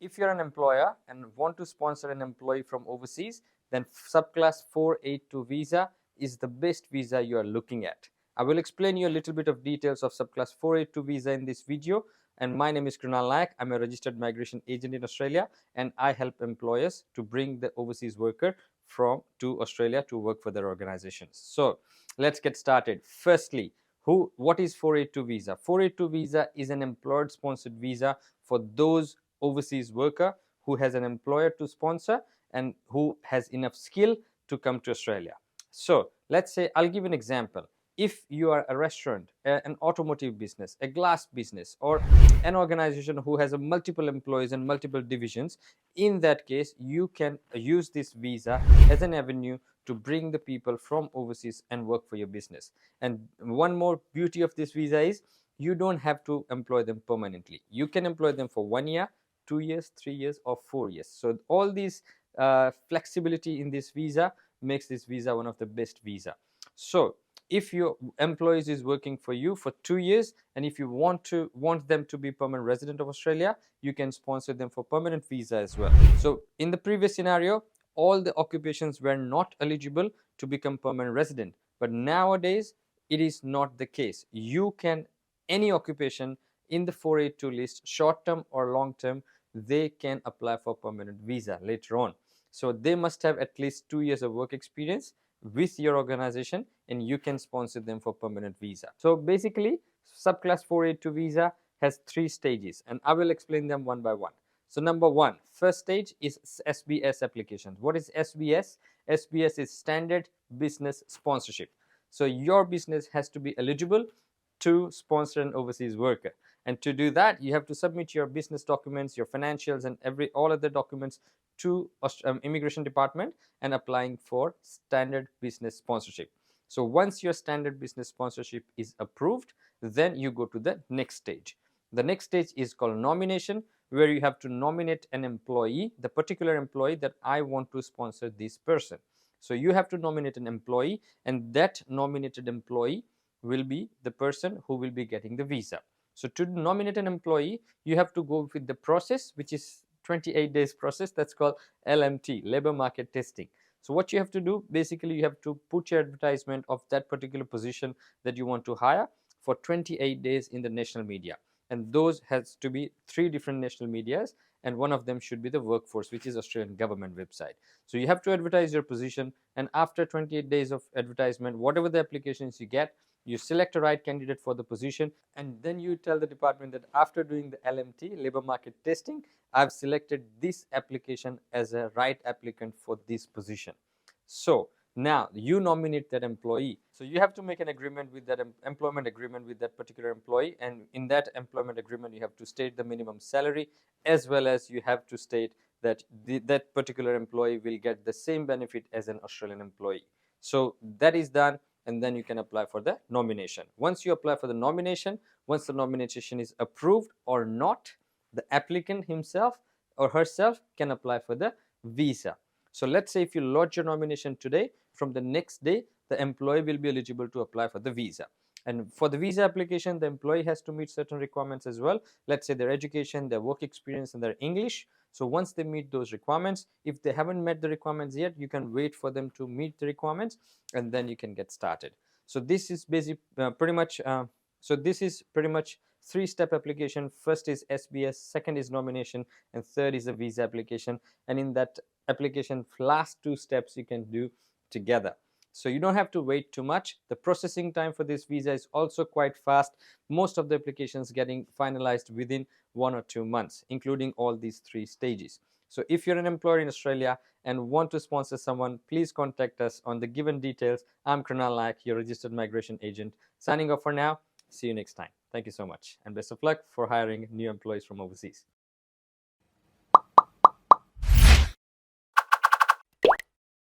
If you're an employer and want to sponsor an employee from overseas, then subclass 482 visa is the best visa you are looking at. I will explain you a little bit of details of subclass 482 visa in this video. And my name is 𝐬𝐞𝐬 𝐒𝐞𝐬. I'm a registered migration agent in Australia, and I help employers to bring the overseas worker to Australia to work for their organizations. So let's get started. Firstly, what is 482 visa? 482 visa is an employer sponsored visa for those overseas worker who has an employer to sponsor and who has enough skill to come to Australia. So let's say, I'll give an example. If you are a restaurant, an automotive business, a glass business, or an organization who has multiple employees and multiple divisions, in that case you can use this visa as an avenue to bring the people from overseas and work for your business. And one more beauty of this visa is you don't have to employ them permanently. You can employ them for 1 year, 2 years, 3 years, or 4 years. So all these flexibility in this visa makes this visa one of the best visa. So if your employees is working for you for 2 years, and if you want them to be permanent resident of Australia, you can sponsor them for permanent visa as well. So in the previous scenario, all the occupations were not eligible to become permanent resident, but nowadays it is not the case. You can, any occupation in the 482 list, short term or long term, they can apply for permanent visa later on. So they must have at least 2 years of work experience with your organization, and you can sponsor them for permanent visa. So basically, subclass 482 visa has 3 stages, and I will explain them one by one. So number one, first stage is SBS applications. What is SBS? SBS is standard business sponsorship. So your business has to be eligible to sponsor an overseas worker, and to do that you have to submit your business documents, your financials, and all other documents to immigration department and applying for standard business sponsorship. So once your standard business sponsorship is approved, then you go to the next stage. The next stage is called nomination, where you have to nominate an employee, the particular employee that I want to sponsor this person. So you have to nominate an employee, and that nominated employee will be the person who will be getting the visa. So to nominate an employee, you have to go with the process, which is 28 days process. That's called LMT, labor market testing. So what you have to do, basically you have to put your advertisement of that particular position that you want to hire for 28 days in the national media. And those has to be 3 different national medias, and one of them should be the Workforce, which is Australian government website. So you have to advertise your position, and after 28 days of advertisement, whatever the applications you get, you select a right candidate for the position, and then you tell the department that after doing the LMT, labor market testing, I've selected this application as a right applicant for this position. So now you nominate that employee. So you have to make an agreement with that employment agreement with that particular employee, and in that employment agreement you have to state the minimum salary, as well as you have to state that that particular employee will get the same benefit as an Australian employee. So that is done, and then you can apply for the nomination. Once you apply for the nomination, once the nomination is approved or not, the applicant himself or herself can apply for the visa. So let's say if you lodge your nomination today, from the next day the employee will be eligible to apply for the visa. And for the visa application, the employee has to meet certain requirements as well. Let's say their education, their work experience, and their English. So once they meet those requirements, if they haven't met the requirements yet, you can wait for them to meet the requirements, and then you can get started. So this is pretty much 3-step application. First is SBS, second is nomination, and third is the visa application. And in that application, last 2 steps you can do together. So you don't have to wait too much. The processing time for this visa is also quite fast. Most of the applications getting finalized within 1 or 2 months, including all these 3 stages. So if you're an employer in Australia and want to sponsor someone, please contact us on the given details. I'm 𝐬𝐞𝐬 𝐒𝐞𝐬, your registered migration agent. Signing off for now. See you next time. Thank you so much, and best of luck for hiring new employees from overseas.